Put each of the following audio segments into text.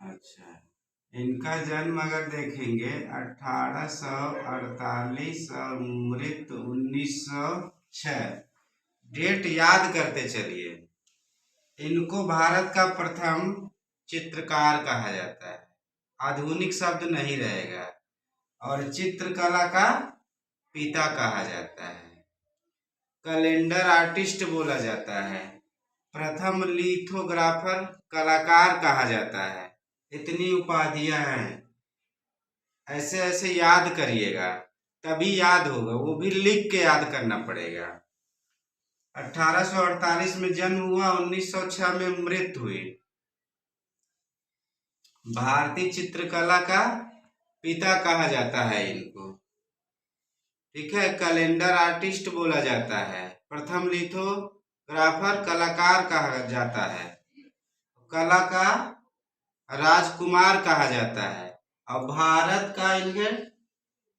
अच्छा, इनका जन्म अगर देखेंगे 1848 और मृत्यु 1906। डेट याद करते चलिए। इनको भारत का प्रथम चित्रकार कहा जाता है, आधुनिक शब्द नहीं रहेगा, और चित्रकला का पिता कहा जाता है, कैलेंडर आर्टिस्ट बोला जाता है, प्रथम लिथोग्राफर कलाकार कहा जाता है। इतनी उपाधियां हैं। ऐसे ऐसे याद करिएगा, तभी याद होगा, वो भी लिख के याद करना पड़ेगा। 1848 में जन्म हुआ, 1906 में मृत्यु हुई। भारतीय चित्रकला का पिता कहा जाता है इनको, ठीक है। कैलेंडर आर्टिस्ट बोला जाता है, प्रथम लिथोग्राफर कलाकार कहा जाता है, कला का राजकुमार कहा जाता है, और भारत का इन्हें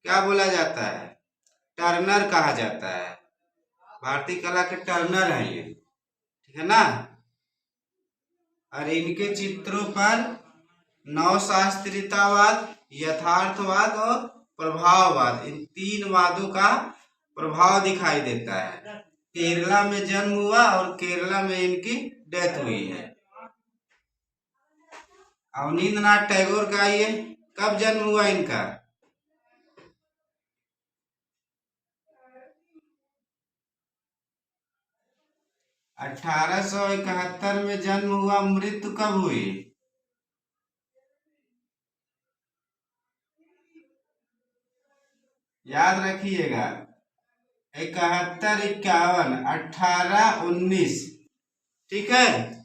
क्या बोला जाता है, टर्नर कहा जाता है। भारतीय कला के टर्नर हैं ये, ठीक है ना। और इनके चित्रों पर नवशास्त्रीयतावाद, यथार्थवाद और प्रभाववाद, इन तीन वादों का प्रभाव दिखाई देता है। केरला में जन्म हुआ और केरला में इनकी डेथ हुई है। अवनींद्रनाथ टैगोर का ये कब जन्म हुआ इनका? 1871 में जन्म हुआ, मृत्यु कब हुई? याद रखिएगा, 71, 51, 18, 19, ठीक है।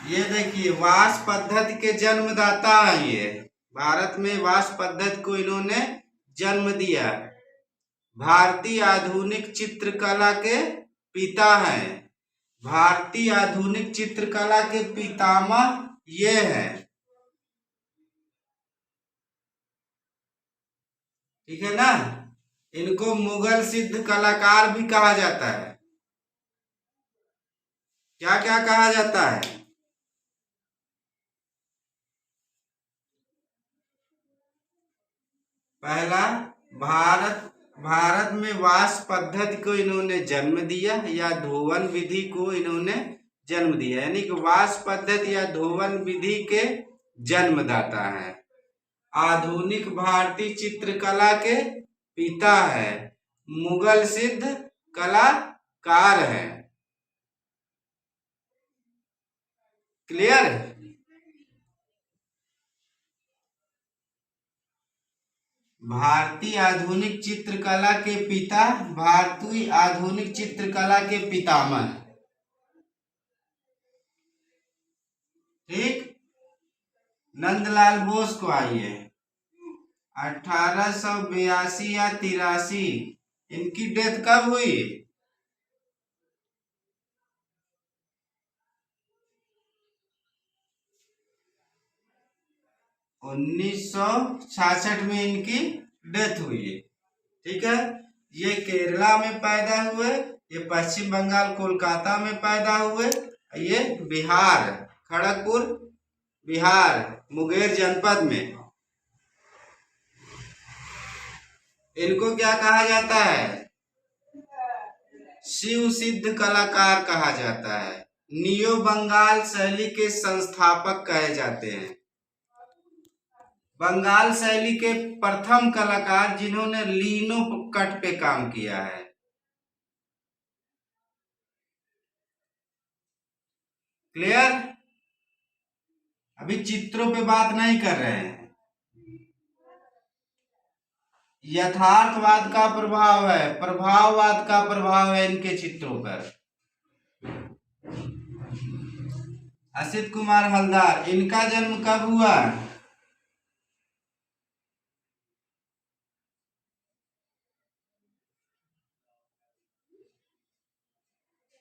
ये देखिए, वास पद्धति के जन्मदाता है ये। भारत में वास पद्धति को इन्होंने जन्म दिया। भारतीय आधुनिक चित्रकला के पिता हैं। भारतीय आधुनिक चित्रकला के पितामह ये हैं, ठीक है ना। इनको मुगल सिद्ध कलाकार भी कहा जाता है। क्या क्या कहा जाता है? पहला, भारत में वास पद्धति को इन्होंने जन्म दिया, या धोवन विधि को इन्होंने जन्म दिया, यानी कि वास पद्धति या धोवन विधि के जन्मदाता है। आधुनिक भारतीय चित्रकला के पिता है, मुगल सिद्ध कलाकार है। क्लियर? भारतीय आधुनिक चित्रकला के पिता, भारतीय आधुनिक चित्रकला के पितामह, ठीक। नंदलाल बोस को आइए, 1882 या 83, इनकी डेथ कब हुई? 1966 में इनकी डेथ हुई, ठीक है। ये केरला में पैदा हुए, ये पश्चिम बंगाल कोलकाता में पैदा हुए, ये बिहार, खड़गपुर बिहार, मुंगेर जनपद में। इनको क्या कहा जाता है? शिव सिद्ध कलाकार कहा जाता है। नियो बंगाल शैली के संस्थापक कहे जाते हैं। बंगाल शैली के प्रथम कलाकार जिन्होंने लीनो कट पे काम किया है। क्लियर? अभी चित्रों पे बात नहीं कर रहे हैं। यथार्थवाद का प्रभाव है, प्रभाववाद का प्रभाव है इनके चित्रों पर। असित कुमार हलदार, इनका जन्म कब हुआ?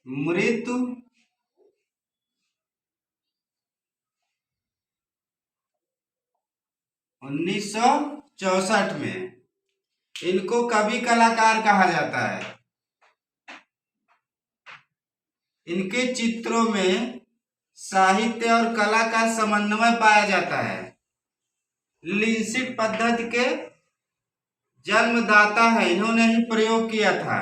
मृत्यु 1964 में। इनको कवि कलाकार कहा जाता है। इनके चित्रों में साहित्य और कला का समन्वय पाया जाता है। लिंसिट पद्धति के जन्मदाता है, इन्होंने ही प्रयोग किया था।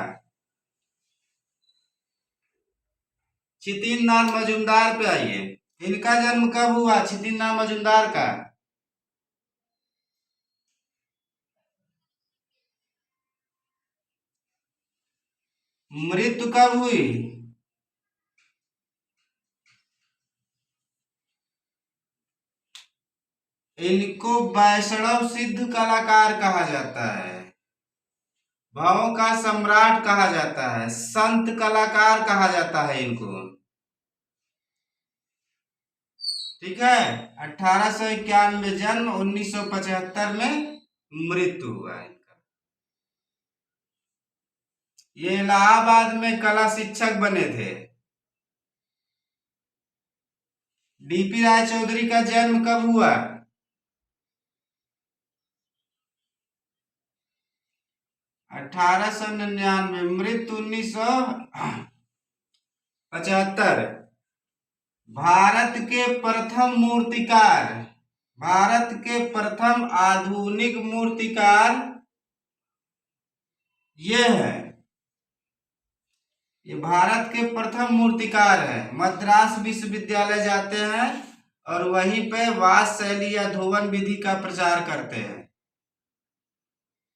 छितिन नाथ मजूमदार पे आइए, इनका जन्म कब हुआ छितिन नाथ मजूमदार का? मृत्यु कब हुई? इनको वैष्णव सिद्ध कलाकार कहा जाता है, भावों का सम्राट कहा जाता है, संत कलाकार कहा जाता है इनको। ठीक है, 1891 जन्म, 1975 में मृत्यु हुआ इनका। ये इलाहाबाद में कला शिक्षक बने थे। डीपी राय चौधरी का जन्म कब हुआ? 1899, मृत्यु 1975। भारत के प्रथम मूर्तिकार, भारत के प्रथम आधुनिक मूर्तिकार ये है, ये भारत के प्रथम मूर्तिकार है। मद्रास विश्वविद्यालय जाते हैं और वहीं पे वास्तु शैली या धोवन विधि का प्रचार करते हैं।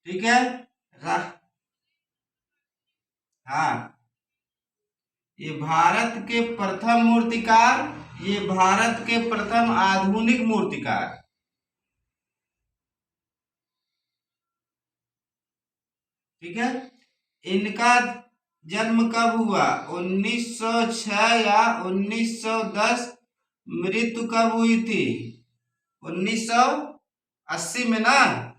ठीक है, हाँ, ये भारत के प्रथम मूर्तिकार, ये भारत के प्रथम आधुनिक मूर्तिकार। ठीक है, इनका जन्म कब हुआ? 1906 या 1910। मृत्यु कब हुई थी? 1980 में ना।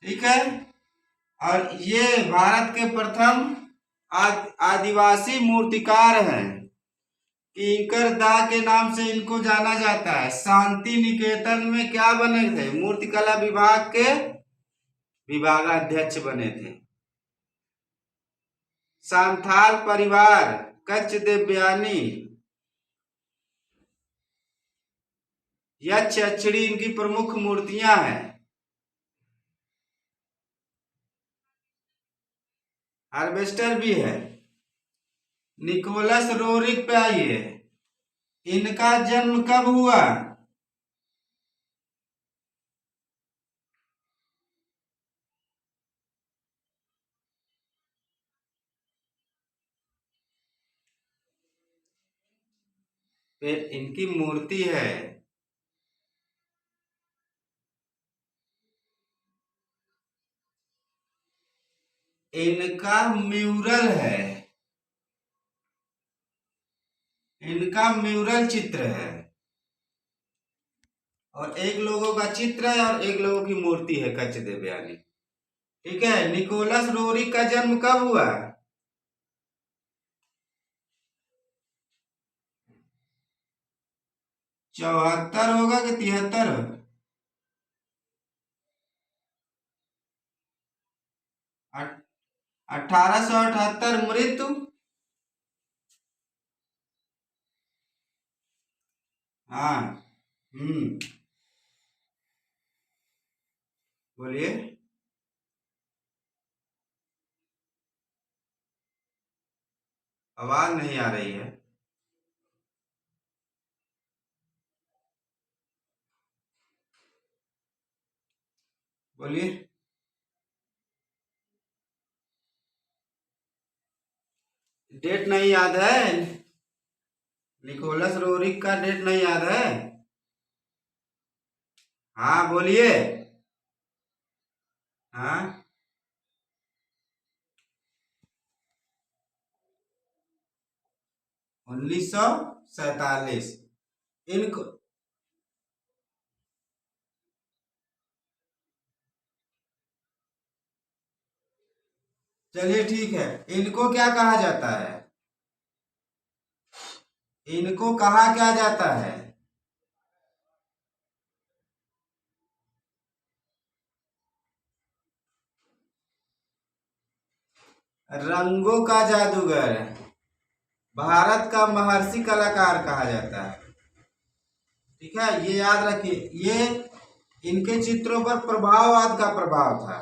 ठीक है, और ये भारत के प्रथम आदिवासी मूर्तिकार हैं। किंकर दा के नाम से इनको जाना जाता है। शांति निकेतन में क्या बने थे? मूर्तिकला विभाग के विभागाध्यक्ष बने थे। सांथाल परिवार, कच्छ देवयानी, यक्ष यक्षिणी इनकी प्रमुख मूर्तियां हैं। हार्वेस्टर भी है। निकोलस रोरिक पे आइए, इनका जन्म कब हुआ? फिर इनकी मूर्ति है। इनका म्यूरल है, इनका म्यूरल चित्र है, और एक लोगों का चित्र है और एक लोगों की मूर्ति है, कच्छ देवयानी। ठीक है, निकोलस रोरिक का जन्म कब हुआ? 74 होगा कि 73? 1878 मृत्यु। हाँ, बोलिए। आवाज नहीं आ रही है। बोलिए। डेट नहीं याद है? निकोलस रोरिक का डेट नहीं याद है? हाँ बोलिए। हाँ, 1947। इनको चलिए ठीक है, इनको क्या कहा जाता है? इनको कहा क्या जाता है? रंगों का जादूगर, भारत का महर्षि कलाकार कहा जाता है। ठीक है, ये याद रखिए, ये इनके चित्रों पर प्रभाववाद का प्रभाव था।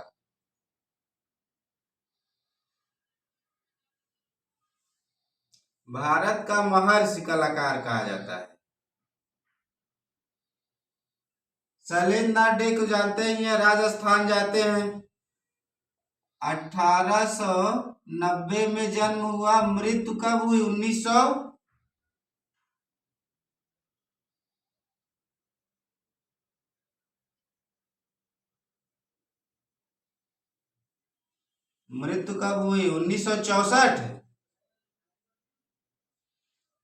भारत का महर्षि कलाकार कहा जाता है। शैलेंद्रनाथ डे को जानते ही हैं, राजस्थान जाते हैं। 1890 में जन्म हुआ, मृत्यु कब हुई? 1900। मृत्यु कब हुई? 1964।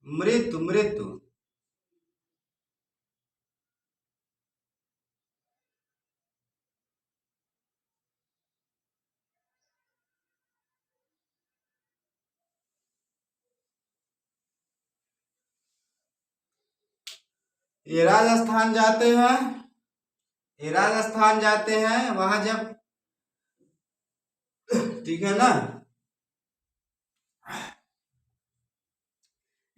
मृत्यु मृत्यु ये राजस्थान जाते हैं, ये राजस्थान जाते हैं, वहां जब, ठीक है ना,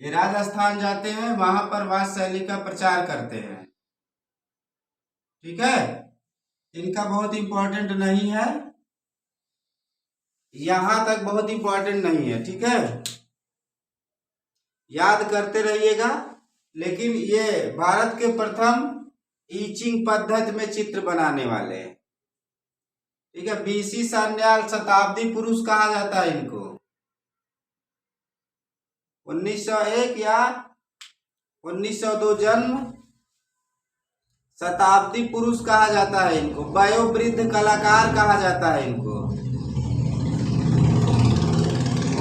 ये राजस्थान जाते हैं, वहां पर वाद शैली का प्रचार करते हैं। ठीक है, इनका बहुत इंपॉर्टेंट नहीं है, यहां तक बहुत इंपॉर्टेंट नहीं है। ठीक है, याद करते रहिएगा। लेकिन ये भारत के प्रथम ईचिंग पद्धति में चित्र बनाने वाले हैं। ठीक है, बीसी सान्याल शताब्दी पुरुष कहा जाता है इनको। 1901 या 1902 जन्म, शताब्दी पुरुष कहा जाता है इनको। वयोवृद्ध कलाकार कहा जाता है इनको।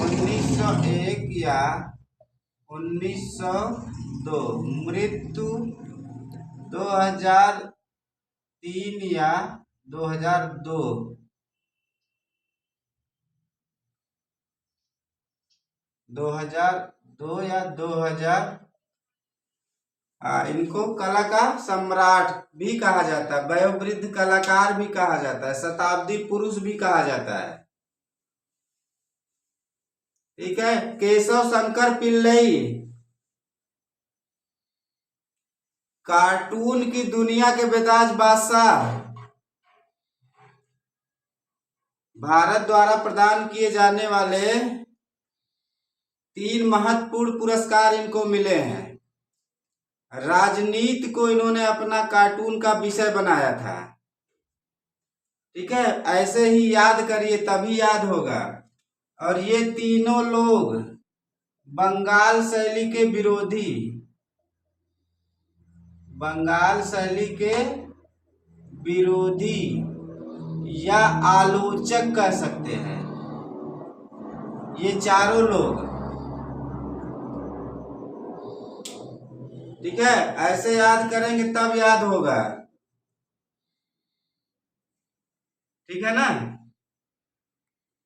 1901 या 1902, मृत्यु 2003 या 2002। 2002 या 2000। इनको कला का सम्राट भी कहा जाता है, वयोवृद्ध कलाकार भी कहा जाता है, शताब्दी पुरुष भी कहा जाता है। ठीक है, केशव शंकर पिल्लई, कार्टून की दुनिया के बेताज बादशाह, भारत द्वारा प्रदान किए जाने वाले 3 महत्वपूर्ण पुरस्कार इनको मिले हैं। राजनीति को इन्होंने अपना कार्टून का विषय बनाया था। ठीक है, ऐसे ही याद करिए तभी याद होगा। और ये तीनों लोग बंगाल शैली के विरोधी, बंगाल शैली के विरोधी या आलोचक कह सकते हैं, ये चारों लोग। ठीक है, ऐसे याद करेंगे तब याद होगा। ठीक है ना।